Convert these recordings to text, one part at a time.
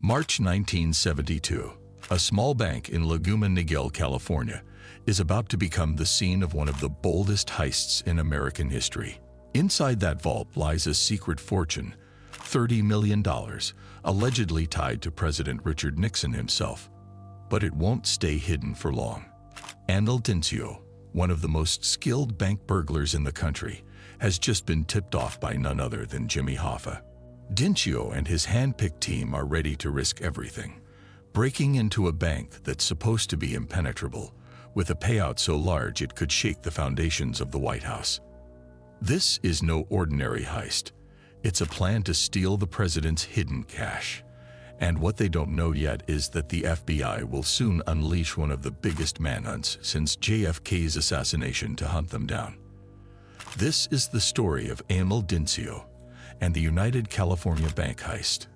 March 1972. A small bank in Laguna Niguel, California, is about to become the scene of one of the boldest heists in American history. Inside that vault lies a secret fortune, $30 million, allegedly tied to President Richard Nixon himself. But it won't stay hidden for long. Ángel Dincio, one of the most skilled bank burglars in the country, has just been tipped off by none other than Jimmy Hoffa. Dincio and his hand-picked team are ready to risk everything, breaking into a bank that's supposed to be impenetrable, with a payout so large it could shake the foundations of the White House. This is no ordinary heist. It's a plan to steal the president's hidden cash. And what they don't know yet is that the FBI will soon unleash one of the biggest manhunts since JFK's assassination to hunt them down. This is the story of Ángel Dincio and the United California Bank heist,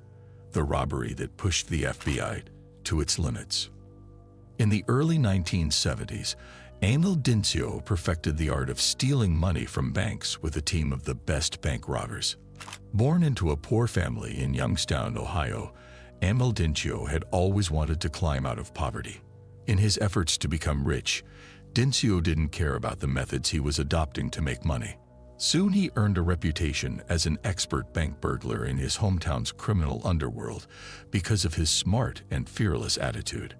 the robbery that pushed the FBI to its limits. In the early 1970s, Ángel Dincio perfected the art of stealing money from banks with a team of the best bank robbers. Born into a poor family in Youngstown, Ohio, Ángel Dincio had always wanted to climb out of poverty. In his efforts to become rich, Dincio didn't care about the methods he was adopting to make money. Soon he earned a reputation as an expert bank burglar in his hometown's criminal underworld because of his smart and fearless attitude.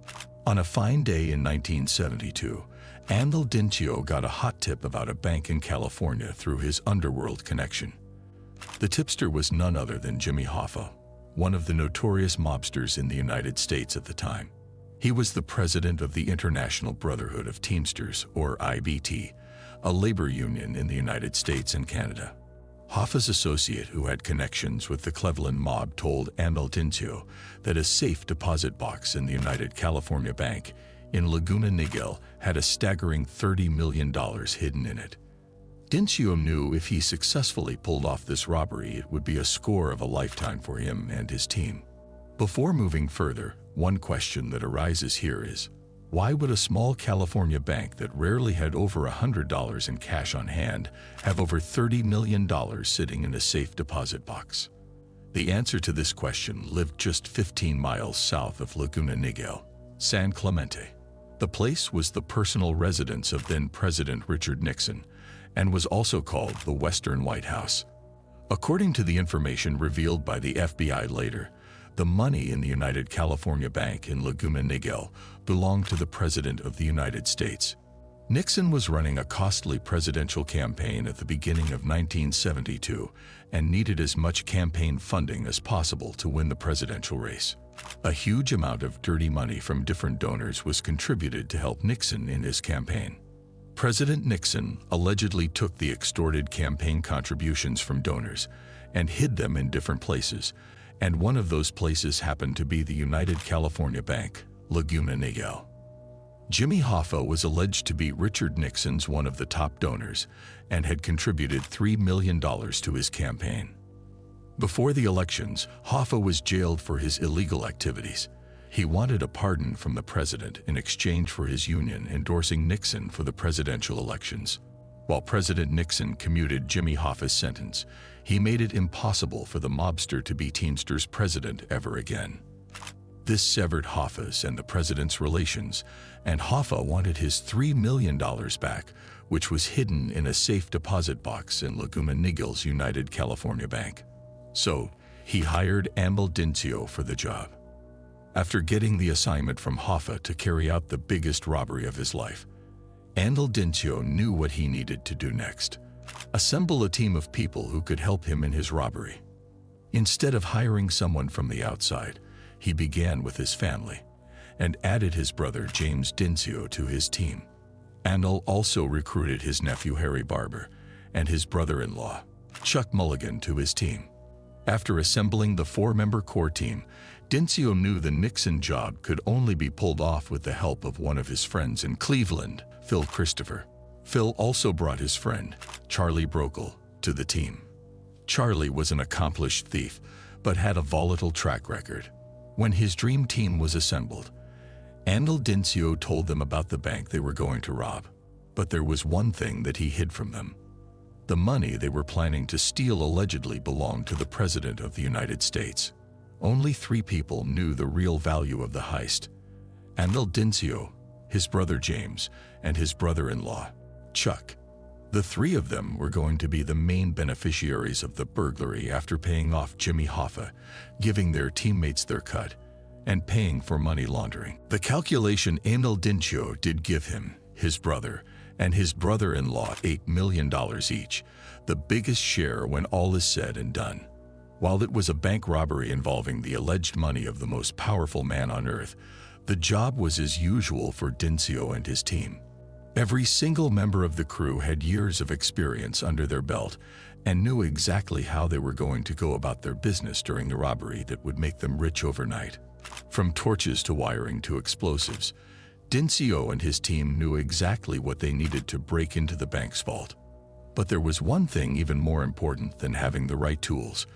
On a fine day in 1972, Ángel Dincio got a hot tip about a bank in California through his underworld connection. The tipster was none other than Jimmy Hoffa, one of the notorious mobsters in the United States at the time. He was the president of the International Brotherhood of Teamsters, or IBT, a labor union in the United States and Canada. Hoffa's associate, who had connections with the Cleveland mob, told Ángel Dincio that a safe deposit box in the United California Bank in Laguna Niguel had a staggering $30 million hidden in it. Dincio knew if he successfully pulled off this robbery, it would be a score of a lifetime for him and his team. Before moving further, one question that arises here is, why would a small California bank that rarely had over $100 in cash on hand have over $30 million sitting in a safe deposit box? The answer to this question lived just 15 miles south of Laguna Niguel, San Clemente. The place was the personal residence of then-President Richard Nixon and was also called the Western White House. According to the information revealed by the FBI later, the money in the United California Bank in Laguna Niguel belonged to the President of the United States. Nixon was running a costly presidential campaign at the beginning of 1972 and needed as much campaign funding as possible to win the presidential race. A huge amount of dirty money from different donors was contributed to help Nixon in his campaign. President Nixon allegedly took the extorted campaign contributions from donors and hid them in different places, and one of those places happened to be the United California Bank, Laguna Niguel. Jimmy Hoffa was alleged to be Richard Nixon's one of the top donors and had contributed $3 million to his campaign. Before the elections, Hoffa was jailed for his illegal activities. He wanted a pardon from the president in exchange for his union endorsing Nixon for the presidential elections. While President Nixon commuted Jimmy Hoffa's sentence, he made it impossible for the mobster to be Teamsters president ever again. This severed Hoffa's and the president's relations, and Hoffa wanted his $3 million back, which was hidden in a safe deposit box in Laguna Niguel's United California Bank. So, he hired Ángel Dincio for the job. After getting the assignment from Hoffa to carry out the biggest robbery of his life, Ángel Dincio knew what he needed to do next: assemble a team of people who could help him in his robbery. Instead of hiring someone from the outside, he began with his family and added his brother James Dincio to his team. Ángel also recruited his nephew Harry Barber and his brother-in-law, Chuck Mulligan, to his team. After assembling the four-member core team, Dincio knew the Nixon job could only be pulled off with the help of one of his friends in Cleveland, Phil Christopher. Phil also brought his friend, Charlie Brokel, to the team. Charlie was an accomplished thief, but had a volatile track record. When his dream team was assembled, Ángel Dincio told them about the bank they were going to rob. But there was one thing that he hid from them. The money they were planning to steal allegedly belonged to the President of the United States. Only 3 people knew the real value of the heist: Dincio, his brother James, and his brother-in-law, Chuck. The 3 of them were going to be the main beneficiaries of the burglary after paying off Jimmy Hoffa, giving their teammates their cut, and paying for money laundering. The calculation Dincio did give him, his brother, and his brother-in-law $8 million each, the biggest share when all is said and done. While it was a bank robbery involving the alleged money of the most powerful man on earth, the job was as usual for Dincio and his team. Every single member of the crew had years of experience under their belt and knew exactly how they were going to go about their business during the robbery that would make them rich overnight. From torches to wiring to explosives, Dincio and his team knew exactly what they needed to break into the bank's vault. But there was one thing even more important than having the right tools: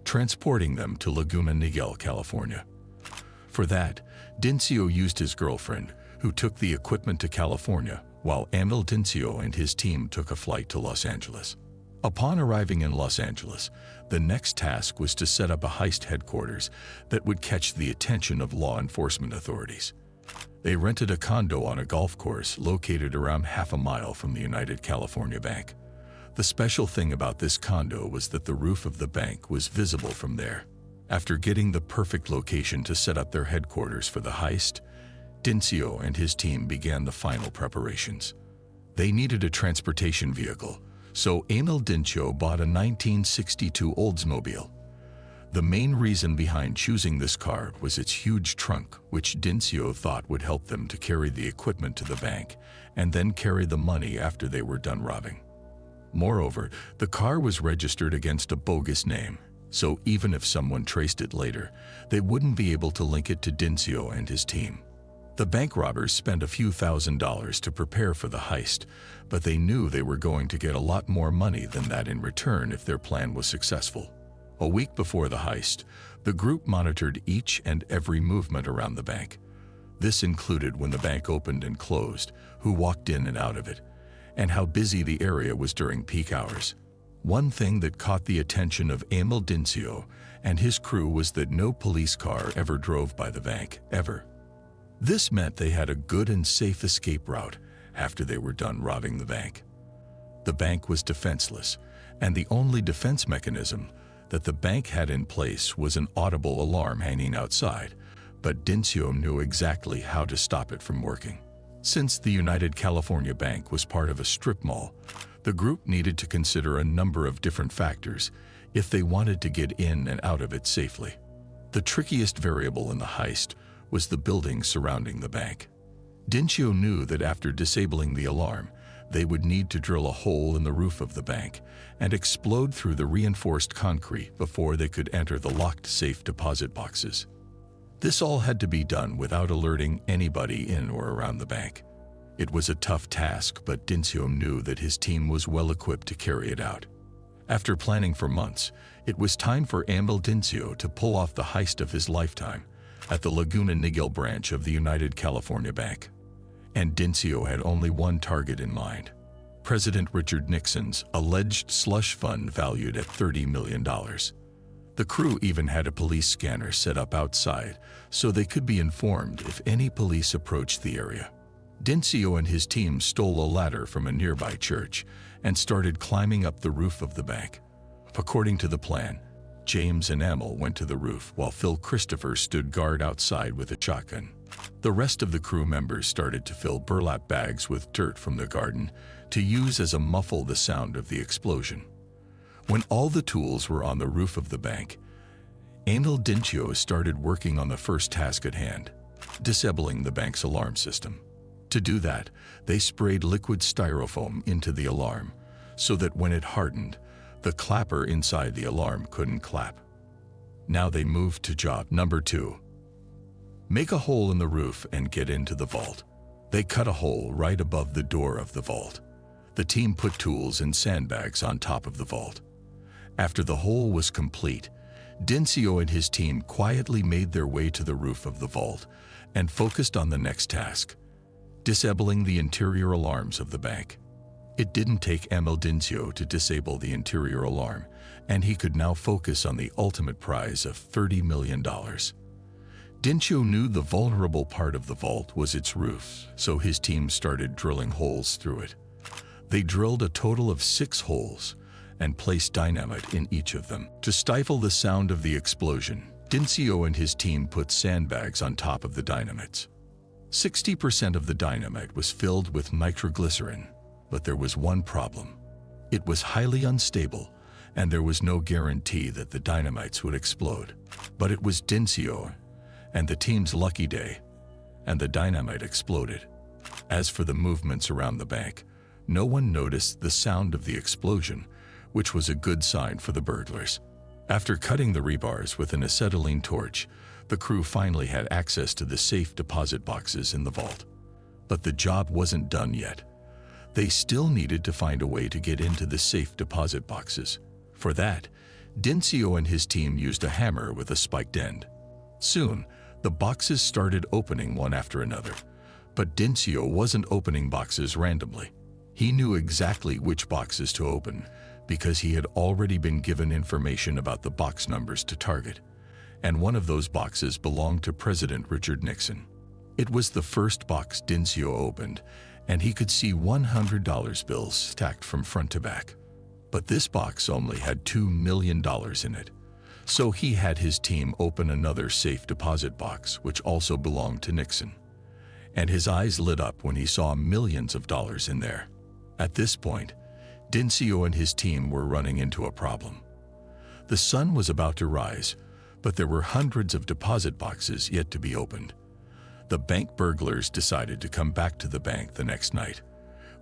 transporting them to Laguna Niguel, California. For that, Dincio used his girlfriend, who took the equipment to California, while Dincio and his team took a flight to Los Angeles. Upon arriving in Los Angeles, the next task was to set up a heist headquarters that would catch the attention of law enforcement authorities. They rented a condo on a golf course located around half a mile from the United California Bank. The special thing about this condo was that the roof of the bank was visible from there. After getting the perfect location to set up their headquarters for the heist, Dincio and his team began the final preparations. They needed a transportation vehicle, so Dincio bought a 1962 Oldsmobile. The main reason behind choosing this car was its huge trunk, which Dincio thought would help them to carry the equipment to the bank and then carry the money after they were done robbing. Moreover, the car was registered against a bogus name, so even if someone traced it later, they wouldn't be able to link it to Dincio and his team. The bank robbers spent a few $1,000s to prepare for the heist, but they knew they were going to get a lot more money than that in return if their plan was successful. A week before the heist, the group monitored each and every movement around the bank. This included when the bank opened and closed, who walked in and out of it, and how busy the area was during peak hours. One thing that caught the attention of Dincio and his crew was that no police car ever drove by the bank, ever. This meant they had a good and safe escape route after they were done robbing the bank. The bank was defenseless, and the only defense mechanism that the bank had in place was an audible alarm hanging outside, but Dincio knew exactly how to stop it from working. Since the United California Bank was part of a strip mall, the group needed to consider a number of different factors if they wanted to get in and out of it safely. The trickiest variable in the heist was the building surrounding the bank. Dincio knew that after disabling the alarm, they would need to drill a hole in the roof of the bank and explode through the reinforced concrete before they could enter the locked safe deposit boxes. This all had to be done without alerting anybody in or around the bank. It was a tough task, but Dincio knew that his team was well equipped to carry it out. After planning for months, it was time for Dincio to pull off the heist of his lifetime at the Laguna Niguel branch of the United California Bank. And Dincio had only one target in mind: President Richard Nixon's alleged slush fund valued at $30 million. The crew even had a police scanner set up outside so they could be informed if any police approached the area. Dincio and his team stole a ladder from a nearby church and started climbing up the roof of the bank. According to the plan, James and Emil went to the roof while Phil Christopher stood guard outside with a shotgun. The rest of the crew members started to fill burlap bags with dirt from the garden to use as a muffle the sound of the explosion. When all the tools were on the roof of the bank, Dincio started working on the first task at hand: disabling the bank's alarm system. To do that, they sprayed liquid styrofoam into the alarm so that when it hardened, the clapper inside the alarm couldn't clap. Now they moved to job number 2. Make a hole in the roof and get into the vault. They cut a hole right above the door of the vault. The team put tools and sandbags on top of the vault. After the hole was complete, Dincio and his team quietly made their way to the roof of the vault and focused on the next task: disabling the interior alarms of the bank. It didn't take Dincio to disable the interior alarm, and he could now focus on the ultimate prize of $30 million. Dincio knew the vulnerable part of the vault was its roof, so his team started drilling holes through it. They drilled a total of 6 holes and placed dynamite in each of them. To stifle the sound of the explosion, Dincio and his team put sandbags on top of the dynamites. 60% of the dynamite was filled with nitroglycerin, but there was one problem. It was highly unstable, and there was no guarantee that the dynamites would explode. But it was Dincio and the team's lucky day, and the dynamite exploded. As for the movements around the bank, no one noticed the sound of the explosion, which was a good sign for the burglars. After cutting the rebars with an acetylene torch, the crew finally had access to the safe deposit boxes in the vault. But the job wasn't done yet. They still needed to find a way to get into the safe deposit boxes. For that, Dincio and his team used a hammer with a spiked end. Soon, the boxes started opening one after another. But Dincio wasn't opening boxes randomly. He knew exactly which boxes to open because he had already been given information about the box numbers to target. And one of those boxes belonged to President Richard Nixon. It was the first box Dincio opened, and he could see $100 bills stacked from front to back. But this box only had $2 million in it. So he had his team open another safe deposit box, which also belonged to Nixon. And his eyes lit up when he saw millions of dollars in there. At this point, Dincio and his team were running into a problem. The sun was about to rise, but there were hundreds of deposit boxes yet to be opened. The bank burglars decided to come back to the bank the next night,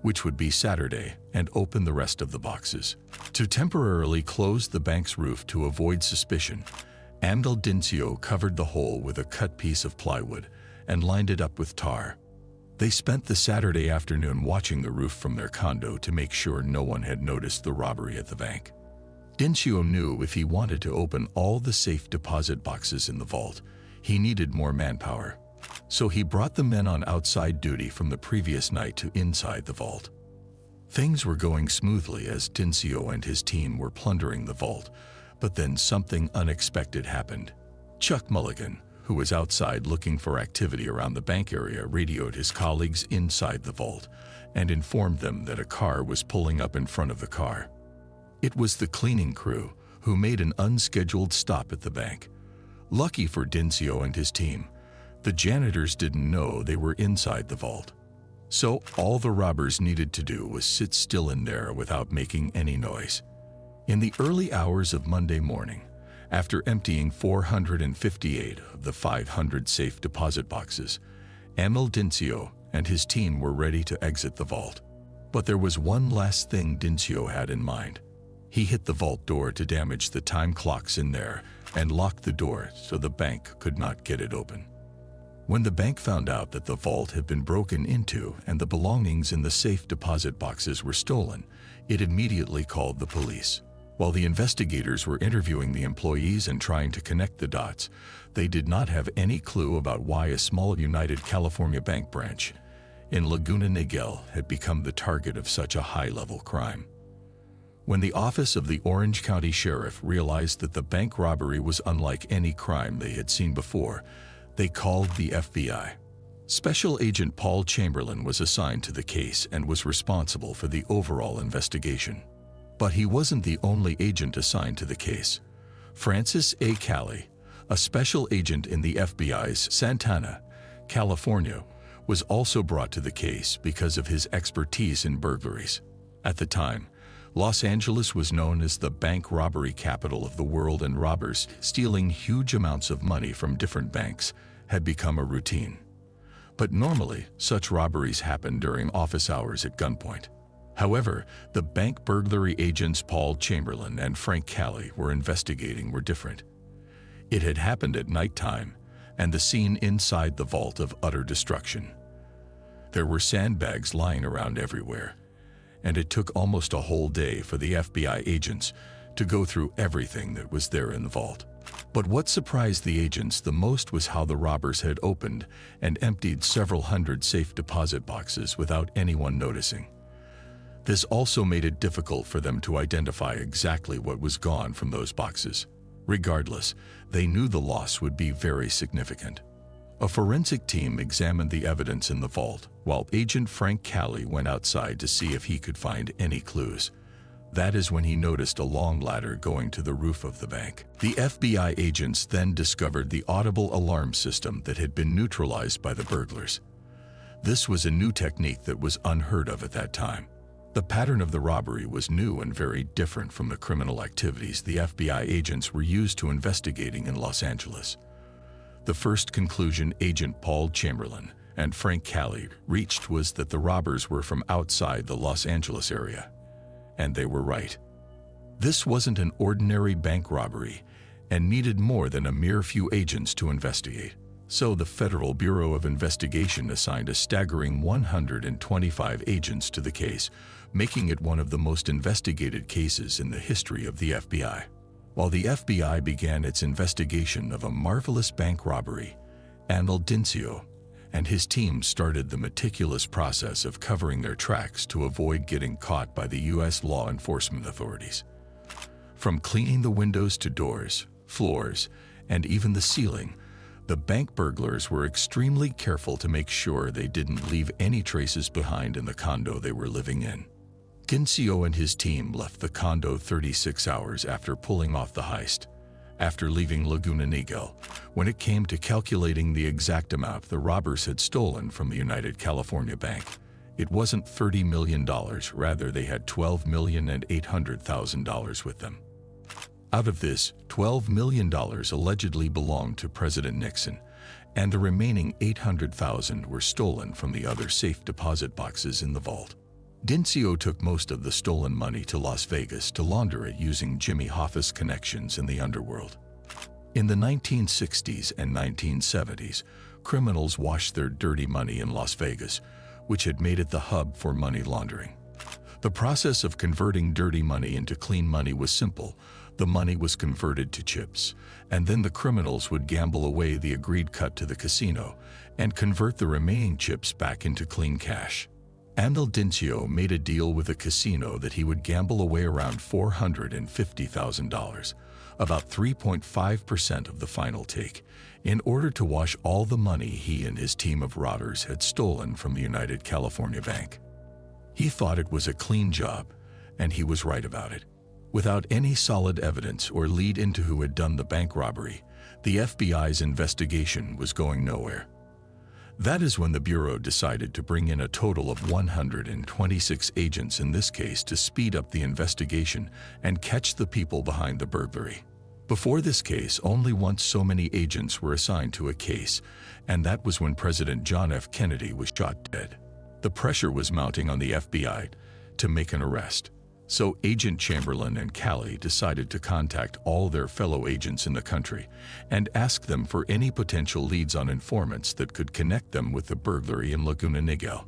which would be Saturday, and open the rest of the boxes. To temporarily close the bank's roof to avoid suspicion, Dincio covered the hole with a cut piece of plywood and lined it up with tar. They spent the Saturday afternoon watching the roof from their condo to make sure no one had noticed the robbery at the bank. Dincio knew if he wanted to open all the safe deposit boxes in the vault, he needed more manpower. So he brought the men on outside duty from the previous night to inside the vault. Things were going smoothly as Dincio and his team were plundering the vault, but then something unexpected happened. Chuck Mulligan, who was outside looking for activity around the bank area, radioed his colleagues inside the vault and informed them that a car was pulling up in front of the car. It was the cleaning crew who made an unscheduled stop at the bank. Lucky for Dincio and his team, the janitors didn't know they were inside the vault. So all the robbers needed to do was sit still in there without making any noise. In the early hours of Monday morning, after emptying 458 of the 500 safe deposit boxes, Dincio and his team were ready to exit the vault. But there was one last thing Dincio had in mind. He hit the vault door to damage the time clocks in there and locked the door so the bank could not get it open. When the bank found out that the vault had been broken into and the belongings in the safe deposit boxes were stolen, it immediately called the police. While the investigators were interviewing the employees and trying to connect the dots, they did not have any clue about why a small United California bank branch in Laguna Niguel had become the target of such a high-level crime. When the office of the Orange County Sheriff realized that the bank robbery was unlike any crime they had seen before, they called the FBI. Special Agent Paul Chamberlain was assigned to the case and was responsible for the overall investigation. But he wasn't the only agent assigned to the case. Francis A. Cali, a special agent in the FBI's Santana, California, was also brought to the case because of his expertise in burglaries. At the time, Los Angeles was known as the bank robbery capital of the world, and robbers stealing huge amounts of money from different banks had become a routine. But normally, such robberies happened during office hours at gunpoint. However, the bank burglary agents Paul Chamberlain and Frank Cali were investigating were different. It had happened at nighttime, and the scene inside the vault of utter destruction. There were sandbags lying around everywhere, and it took almost a whole day for the FBI agents to go through everything that was there in the vault. But what surprised the agents the most was how the robbers had opened and emptied several hundred safe deposit boxes without anyone noticing. This also made it difficult for them to identify exactly what was gone from those boxes. Regardless, they knew the loss would be very significant. A forensic team examined the evidence in the vault, while Agent Frank Cali went outside to see if he could find any clues. That is when he noticed a long ladder going to the roof of the bank. The FBI agents then discovered the audible alarm system that had been neutralized by the burglars. This was a new technique that was unheard of at that time. The pattern of the robbery was new and very different from the criminal activities the FBI agents were used to investigating in Los Angeles. The first conclusion Agent Paul Chamberlain and Frank Cali reached was that the robbers were from outside the Los Angeles area. And they were right. This wasn't an ordinary bank robbery and needed more than a mere few agents to investigate. So the Federal Bureau of Investigation assigned a staggering 125 agents to the case, making it one of the most investigated cases in the history of the FBI. While the FBI began its investigation of a marvelous bank robbery, Anil Dincio and his team started the meticulous process of covering their tracks to avoid getting caught by the U.S. law enforcement authorities. From cleaning the windows to doors, floors, and even the ceiling, the bank burglars were extremely careful to make sure they didn't leave any traces behind in the condo they were living in. Dincio and his team left the condo 36 hours after pulling off the heist. After leaving Laguna Niguel, when it came to calculating the exact amount the robbers had stolen from the United California Bank, it wasn't $30 million, rather they had $12,800,000 with them. Out of this, $12 million allegedly belonged to President Nixon, and the remaining $800,000 were stolen from the other safe deposit boxes in the vault. Dincio took most of the stolen money to Las Vegas to launder it using Jimmy Hoffa's connections in the underworld. In the 1960s and 1970s, criminals washed their dirty money in Las Vegas, which had made it the hub for money laundering. The process of converting dirty money into clean money was simple. The money was converted to chips, and then the criminals would gamble away the agreed cut to the casino and convert the remaining chips back into clean cash. Anil Dincio made a deal with a casino that he would gamble away around $450,000, about 3.5% of the final take, in order to wash all the money he and his team of robbers had stolen from the United California Bank. He thought it was a clean job, and he was right about it. Without any solid evidence or lead into who had done the bank robbery, the FBI's investigation was going nowhere. That is when the Bureau decided to bring in a total of 126 agents in this case to speed up the investigation and catch the people behind the burglary. Before this case, only once so many agents were assigned to a case, and that was when President John F. Kennedy was shot dead. The pressure was mounting on the FBI to make an arrest. So Agent Chamberlain and Cali decided to contact all their fellow agents in the country and ask them for any potential leads on informants that could connect them with the burglary in Laguna Niguel.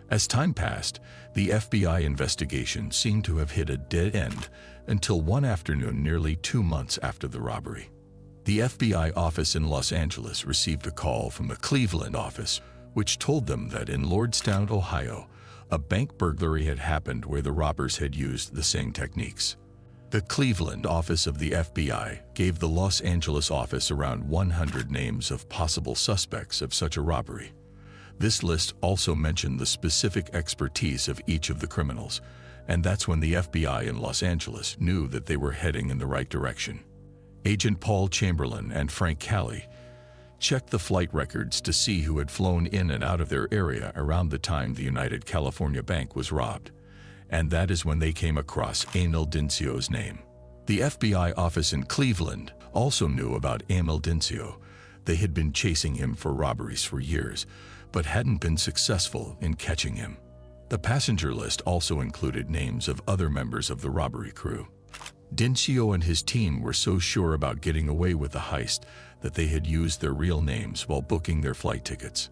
As time passed, the FBI investigation seemed to have hit a dead end until one afternoon nearly 2 months after the robbery. The FBI office in Los Angeles received a call from the Cleveland office, which told them that in Lordstown, Ohio, a bank burglary had happened where the robbers had used the same techniques. The Cleveland office of the FBI gave the Los Angeles office around 100 names of possible suspects of such a robbery. This list also mentioned the specific expertise of each of the criminals, and that's when the FBI in Los Angeles knew that they were heading in the right direction. Agent Paul Chamberlain and Frank Cali checked the flight records to see who had flown in and out of their area around the time the United California Bank was robbed, and that is when they came across Anil Dincio's name. The FBI office in Cleveland also knew about Anil Dincio. They had been chasing him for robberies for years, but hadn't been successful in catching him. The passenger list also included names of other members of the robbery crew. Dincio and his team were so sure about getting away with the heist that they had used their real names while booking their flight tickets.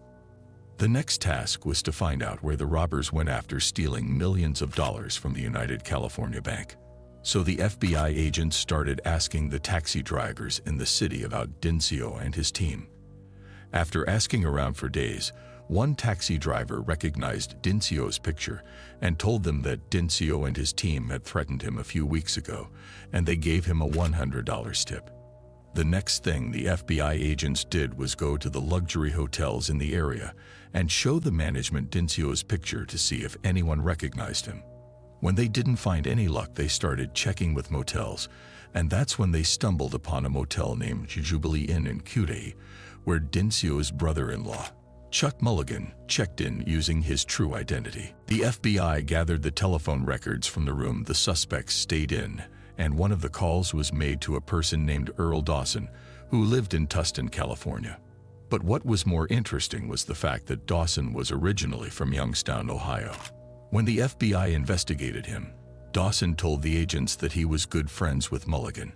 The next task was to find out where the robbers went after stealing millions of dollars from the United California Bank. So the FBI agents started asking the taxi drivers in the city about Dincio and his team. After asking around for days, One taxi driver recognized Dincio's picture and told them that Dincio and his team had threatened him a few weeks ago, and they gave him a $100 tip. The next thing the FBI agents did was go to the luxury hotels in the area and show the management Dincio's picture to see if anyone recognized him. When they didn't find any luck, they started checking with motels, and that's when they stumbled upon a motel named Jubilee Inn in Cudahy, where Dincio's brother-in-law, Chuck Mulligan, checked in using his true identity. The FBI gathered the telephone records from the room the suspects stayed in, and one of the calls was made to a person named Earl Dawson, who lived in Tustin, California. But what was more interesting was the fact that Dawson was originally from Youngstown, Ohio. When the FBI investigated him, Dawson told the agents that he was good friends with Mulligan,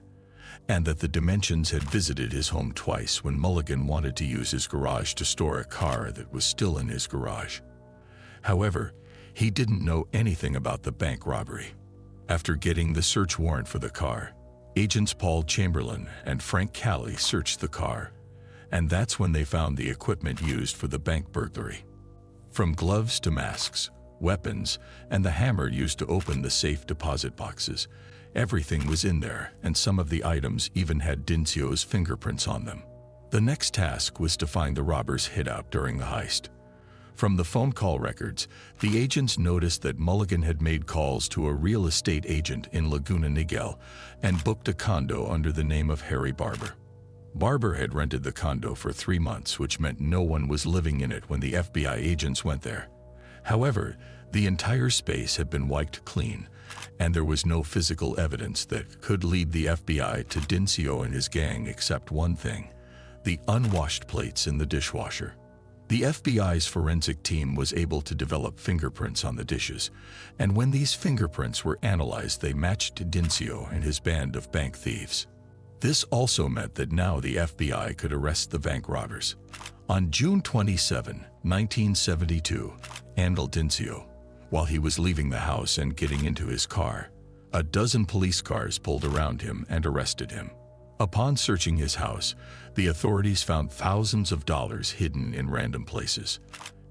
and that the Dimensions had visited his home twice when Mulligan wanted to use his garage to store a car that was still in his garage. However, he didn't know anything about the bank robbery. After getting the search warrant for the car, agents Paul Chamberlain and Frank Calley searched the car, and that's when they found the equipment used for the bank burglary. From gloves to masks, weapons, and the hammer used to open the safe deposit boxes, everything was in there, and some of the items even had Dincio's fingerprints on them. The next task was to find the robbers' hideout during the heist. From the phone call records, the agents noticed that Mulligan had made calls to a real estate agent in Laguna Niguel and booked a condo under the name of Harry Barber. Barber had rented the condo for 3 months, which meant no one was living in it when the FBI agents went there. However, the entire space had been wiped clean, and there was no physical evidence that could lead the FBI to Dincio and his gang except one thing: the unwashed plates in the dishwasher. The FBI's forensic team was able to develop fingerprints on the dishes, and when these fingerprints were analyzed, they matched Dincio and his band of bank thieves. This also meant that now the FBI could arrest the bank robbers. On June 27, 1972, Andal Dincio, while he was leaving the house and getting into his car, a dozen police cars pulled around him and arrested him. Upon searching his house, the authorities found thousands of dollars hidden in random places.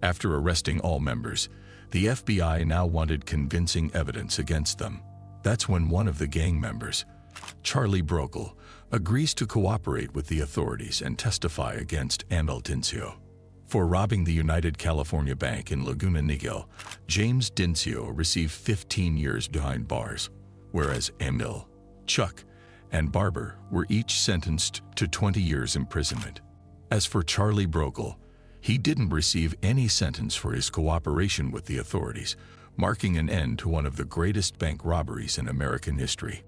After arresting all members, the FBI now wanted convincing evidence against them. That's when one of the gang members, Charlie Brokel, agrees to cooperate with the authorities and testify against Andal Dincio. For robbing the United California Bank in Laguna Niguel, James Dincio received 15 years behind bars, whereas Emil, Chuck, and Barber were each sentenced to 20 years imprisonment. As for Charlie Brokel, he didn't receive any sentence for his cooperation with the authorities, marking an end to one of the greatest bank robberies in American history.